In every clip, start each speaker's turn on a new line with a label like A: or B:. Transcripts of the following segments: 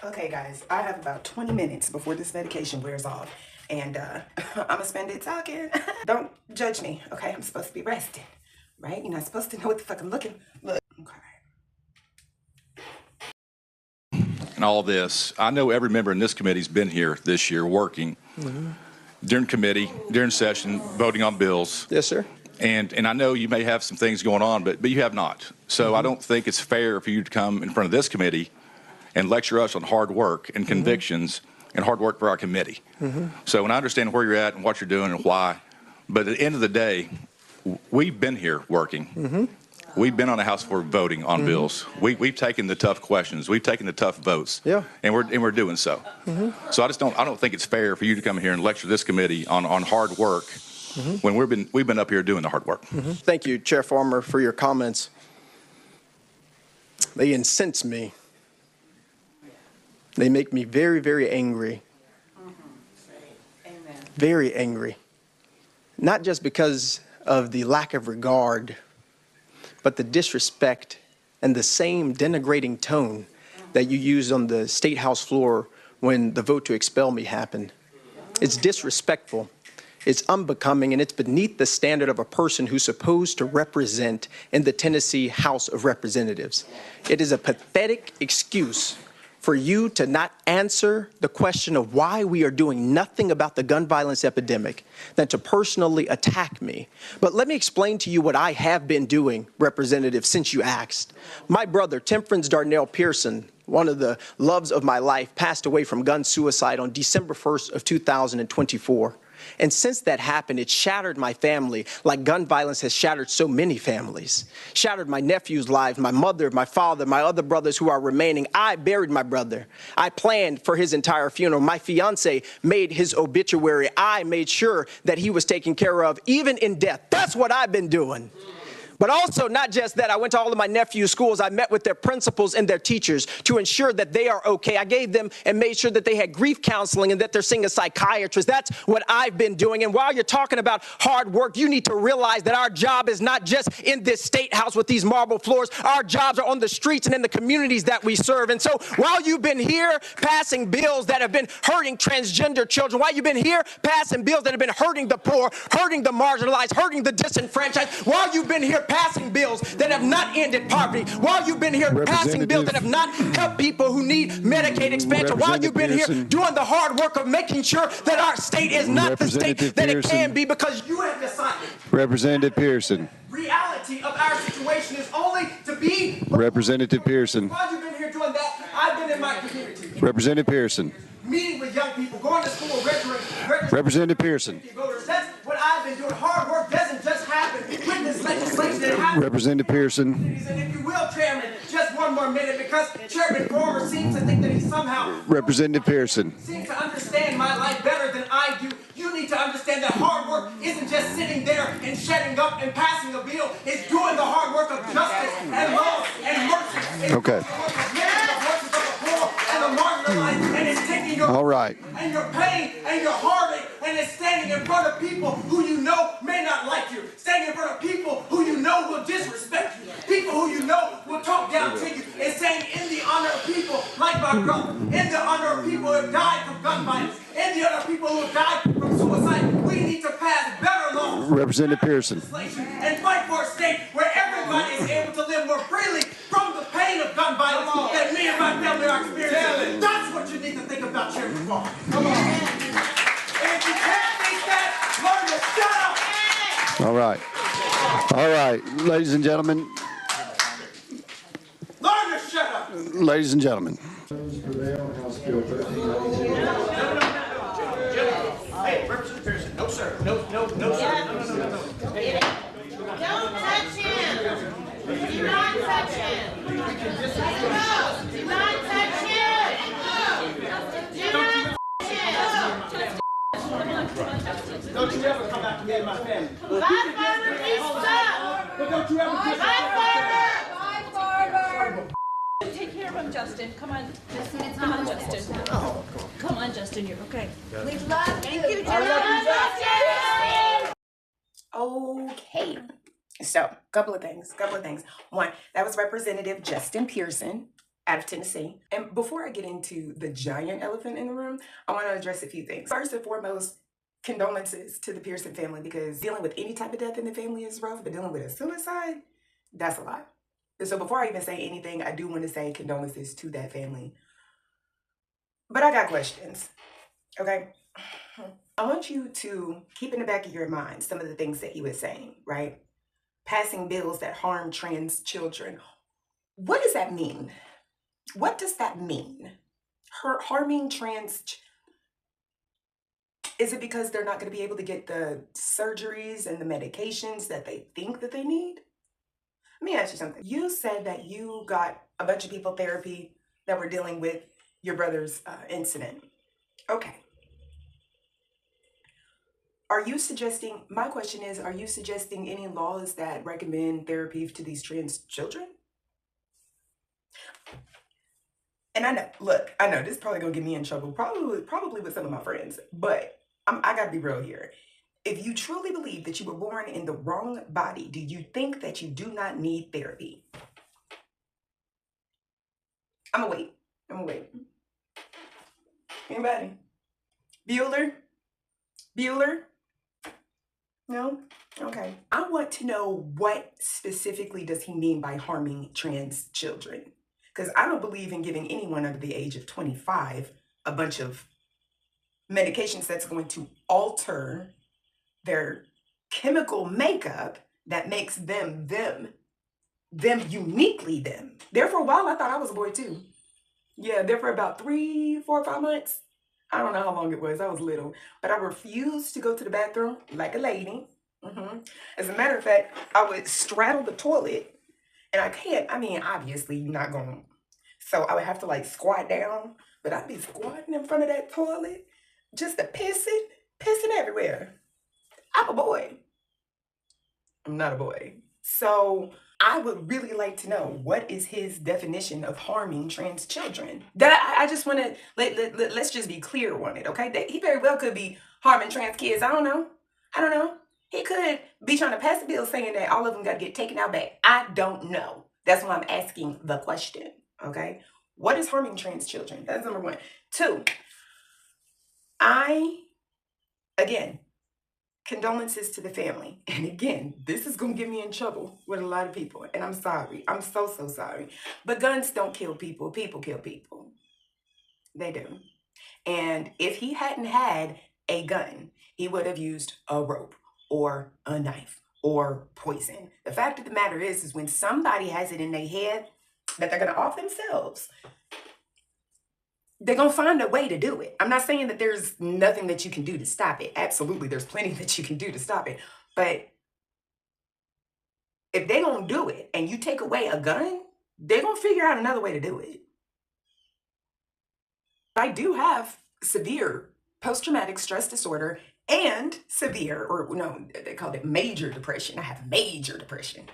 A: Okay, guys, I have about 20 minutes before this medication wears off, and I'm gonna spend it talking. Don't judge me, okay? I'm supposed to be resting, right? You're not supposed to know what the fuck I'm looking. Look, okay.
B: And all this, I know every member in this committee's been here this year working during committee, during session, voting on bills.
C: Yes, sir.
B: And I know you may have some things going on, but you have not. So I don't think it's fair for you to come in front of this committee and lecture us on hard work and convictions and hard work for our committee. So when I understand where you're at and what you're doing and why, but at the end of the day, we've been here working. We've been on the House floor voting on bills. We've taken the tough questions. We've taken the tough votes.
C: Yeah.
B: And we're doing so. So I don't think it's fair for you to come here and lecture this committee on hard work when we've been up here doing the hard work.
C: Thank you, Chair Farmer, for your comments. They incense me. They make me very, very angry. Very angry. Not just because of the lack of regard, but the disrespect and the same denigrating tone that you used on the State House floor when the vote to expel me happened. It's disrespectful. It's unbecoming, and it's beneath the standard of a person who's supposed to represent in the Tennessee House of Representatives. It is a pathetic excuse for you to not answer the question of why we are doing nothing about the gun violence epidemic than to personally attack me. But let me explain to you what I have been doing, Representative, since you asked. My brother, Temperance Darnell Pearson, one of the loves of my life, passed away from gun suicide on December 1st of 2024. And since that happened, it shattered my family like gun violence has shattered so many families. Shattered my nephew's lives, my mother, my father, my other brothers who are remaining. I buried my brother. I planned for his entire funeral. My fiance made his obituary. I made sure that he was taken care of, even in death. That's what I've been doing. But also, not just that, I went to all of my nephew's schools. I met with their principals and their teachers to ensure that they are okay. I gave them and made sure that they had grief counseling and that they're seeing a psychiatrist. That's what I've been doing. And while you're talking about hard work, you need to realize that our job is not just in this state house with these marble floors. Our jobs are on the streets and in the communities that we serve. And so while you've been here passing bills that have been hurting transgender children, while you've been here passing bills that have been hurting the poor, hurting the marginalized, hurting the disenfranchised, while you've been here passing bills that have not ended poverty, while you've been here passing bills that have not helped people who need Medicaid expansion, while you've been here doing the hard work of making sure that our state is not the state that it can be, because you have decided.
D: Representative Pearson.
C: Reality of our situation is only to be.
D: Representative Pearson.
C: While you've been here doing that, I've been in my community.
D: Representative Pearson.
C: Meeting with young people, going to school, registering.
D: Representative Pearson.
C: That's what I've been doing. Hard work doesn't just happen with this legislation. It happens.
D: Representative Pearson.
C: And if you will, Chairman, just one more minute, because Chairman Farmer seems to think that he somehow
D: Representative Pearson.
C: seems to understand my life better than I do. You need to understand that hard work isn't just sitting there and shutting up and passing a bill. It's doing the hard work of justice and love and mercy. It's
D: Okay.
C: doing the work of making the voices of the poor and the marginalized, and it's taking your
D: All right.
C: and your pain and your heartache, and it's standing in front of people who you know may not like you, standing in front of people who you know will disrespect you, people who you know will talk down to you, and saying in the honor of people like my brother, in the honor of people who have died from gun violence, in the honor of people who have died from suicide, we need to pass better laws,
D: Representative Pearson.
C: and fight for a state where everybody is able to live more freely from the pain of gun violence that me and my family are experiencing. That's what you need to think about, Chairman Farmer. Come on. And if you can't think that, learn to shut up.
D: All right. All right. Ladies and gentlemen.
C: Learn to shut up.
D: Ladies and gentlemen.
C: Hey, Representative Pearson. No, sir. No, sir. No.
E: Don't touch him. Do not touch him. Do not touch him. Do not touch him.
C: Don't you ever come back to me and my family.
E: Bye, Farmer. Please stop.
C: But don't you ever
E: Bye, Farmer.
F: Take care of him, Justin. Come on. Come on, Justin. Come on, Justin. You're okay.
E: We love you. Thank you,
A: Okay. So, couple of things. One, that was Representative Justin Pearson out of Tennessee. And before I get into the giant elephant in the room, I want to address a few things. First and foremost, condolences to the Pearson family, because dealing with any type of death in the family is rough, but dealing with a suicide, that's a lot. And so before I even say anything, I do want to say condolences to that family. But I got questions, okay? I want you to keep in the back of your mind some of the things that he was saying, right? Passing bills that harm trans children. What does that mean? What does that mean? Harming trans is it because they're not going to be able to get the surgeries and the medications that they think that they need? Let me ask you something. You said that you got a bunch of people therapy that were dealing with your brother's incident. Okay. Are you suggesting, my question is, are you suggesting any laws that recommend therapy to these trans children? And I know, look, I know this is probably gonna get me in trouble, probably with some of my friends, but I gotta be real here. If you truly believe that you were born in the wrong body, do you think that you do not need therapy? I'm gonna wait. Anybody? Bueller? No? Okay. I want to know, what specifically does he mean by harming trans children? Because I don't believe in giving anyone under the age of 25 a bunch of medications that's going to alter their chemical makeup that makes them uniquely them. There for a while, I thought I was a boy too. Yeah, there for about 3, 4, 5 months. I don't know how long it was. I was little. But I refused to go to the bathroom like a lady. As a matter of fact, I would straddle the toilet. And I can't, I mean, obviously you're not going to. So I would have to like squat down. But I'd be squatting in front of that toilet, just a pissing everywhere. I'm a boy. I'm not a boy. So I would really like to know, what is his definition of harming trans children? That I just want to, let's just be clear on it, okay? He very well could be harming trans kids. I don't know. He could be trying to pass a bill saying that all of them got to get taken out back. I don't know. That's why I'm asking the question, okay? What is harming trans children? That's number 1. 2, again, condolences to the family. And again, this is going to get me in trouble with a lot of people. And I'm sorry. I'm so sorry. But guns don't kill people. People kill people. They do. And if he hadn't had a gun, he would have used a rope or a knife or poison. The fact of the matter is when somebody has it in their head that they're going to off themselves, they're going to find a way to do it. I'm not saying that there's nothing that you can do to stop it. Absolutely, there's plenty that you can do to stop it. But if they're going to do it and you take away a gun, they're going to figure out another way to do it. I do have severe post-traumatic stress disorder and severe, or no, they called it major depression. I have major depression.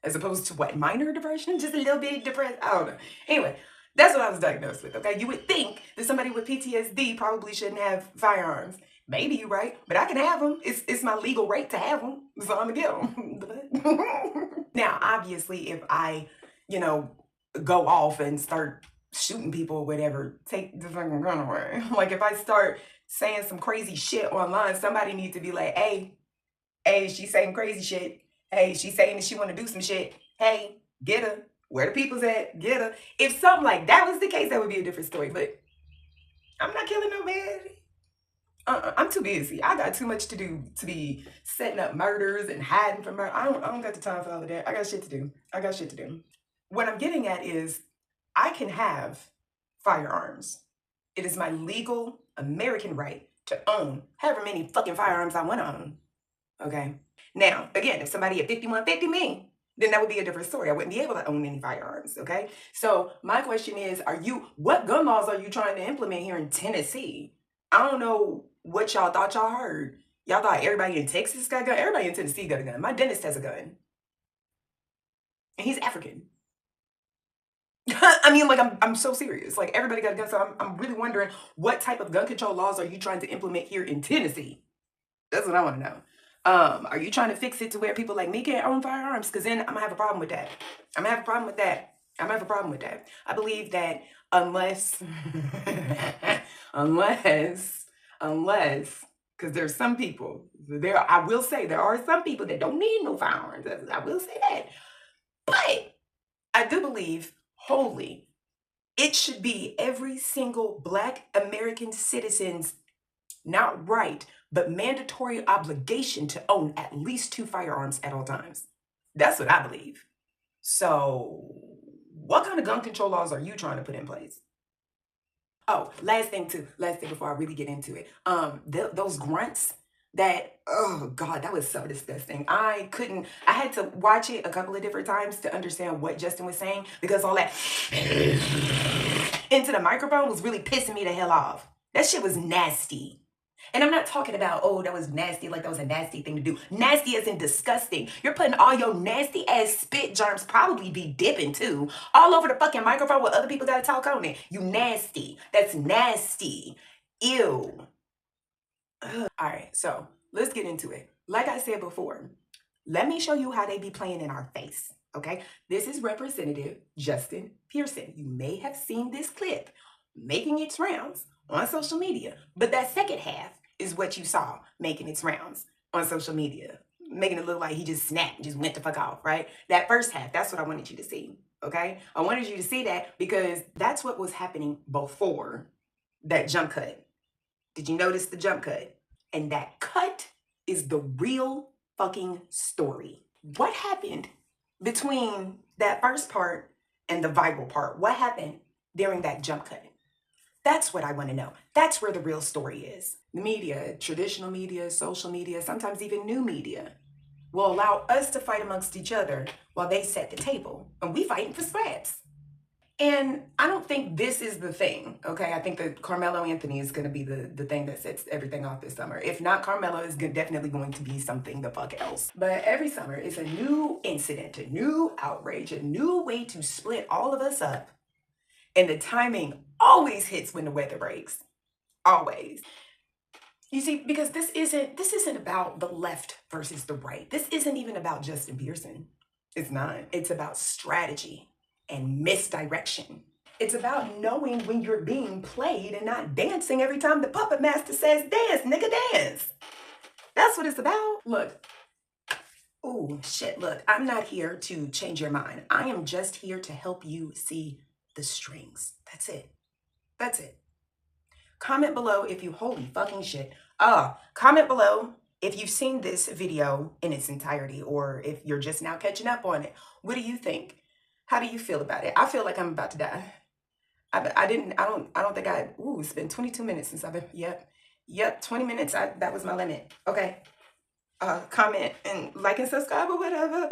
A: As opposed to what? Minor depression? Just a little bit depressed? I don't know. Anyway. That's what I was diagnosed with, okay? You would think that somebody with PTSD probably shouldn't have firearms. Maybe you're right, but I can have them. It's my legal right to have them, so I'm gonna get them. Now, obviously, if I, go off and start shooting people or whatever, take the fucking gun away. Like, if I start saying some crazy shit online, somebody needs to be like, hey, she's saying crazy shit. Hey, she's saying that she want to do some shit. Hey, get her. Where the people's at, get her. If something like that was the case, that would be a different story. But I'm not killing nobody. I'm too busy. I got too much to do to be setting up murders and hiding from murder. I don't got the time for all of that. I got shit to do. What I'm getting at is, I can have firearms. It is my legal American right to own however many fucking firearms I want to own. Okay? Now, again, if somebody at 5150 me, then that would be a different story. I wouldn't be able to own any firearms, okay? So my question is, what gun laws are you trying to implement here in Tennessee? I don't know what y'all thought y'all heard. Y'all thought everybody in Texas got a gun? Everybody in Tennessee got a gun. My dentist has a gun. And he's African. I mean, like, I'm so serious. Like, everybody got a gun, so I'm really wondering, what type of gun control laws are you trying to implement here in Tennessee? That's what I want to know. Are you trying to fix it to where people like me can't own firearms? Because then I'm going to have a problem with that. I don't have a problem with that. I believe that unless, because there's some people, I will say there are some people that don't need no firearms. I will say that. But I do believe wholly it should be every single Black American citizen's not right, but mandatory obligation to own at least 2 firearms at all times. That's what I believe. So, what kind of gun control laws are you trying to put in place? Oh, last thing before I really get into it. Those grunts that, oh God, that was so disgusting. I had to watch it a couple of different times to understand what Justin was saying, because all that into the microphone was really pissing me the hell off. That shit was nasty. And I'm not talking about, oh, that was nasty, like that was a nasty thing to do. Nasty as in disgusting. You're putting all your nasty ass spit germs, probably be dipping too, all over the fucking microphone where other people gotta talk on it. You nasty. That's nasty. Ew. Ugh. All right, so let's get into it. Like I said before, let me show you how they be playing in our face, okay? This is Representative Justin Pearson. You may have seen this clip making its rounds on social media, but that second half is what you saw making its rounds on social media, making it look like he just snapped and just went the fuck off, right? That first half, that's what I wanted you to see, okay? I wanted you to see that because that's what was happening before that jump cut. Did you notice the jump cut? And that cut is the real fucking story. What happened between that first part and the viral part? What happened during that jump cut? That's what I want to know. That's where the real story is. The media, traditional media, social media, sometimes even new media, will allow us to fight amongst each other while they set the table. And we fighting for scraps. And I don't think this is the thing, okay? I think that Carmelo Anthony is going to be the thing that sets everything off this summer. If not, Carmelo is definitely going to be something the fuck else. But every summer is a new incident, a new outrage, a new way to split all of us up. And the timing always hits when the weather breaks. Always. You see, because this isn't about the left versus the right. This isn't even about Justin Pearson. It's not. It's about strategy and misdirection. It's about knowing when you're being played and not dancing every time the puppet master says, dance, nigga, dance. That's what it's about. Look. Oh, shit. Look, I'm not here to change your mind. I am just here to help you see the strings. That's it. That's it. Comment below if you, holy fucking shit. Comment below if you've seen this video in its entirety, or if you're just now catching up on it. What do you think? How do you feel about it? I feel like I'm about to die. It's been 22 minutes since I've been, yep, 20 minutes, that was my limit. Okay. Comment and like and subscribe or whatever.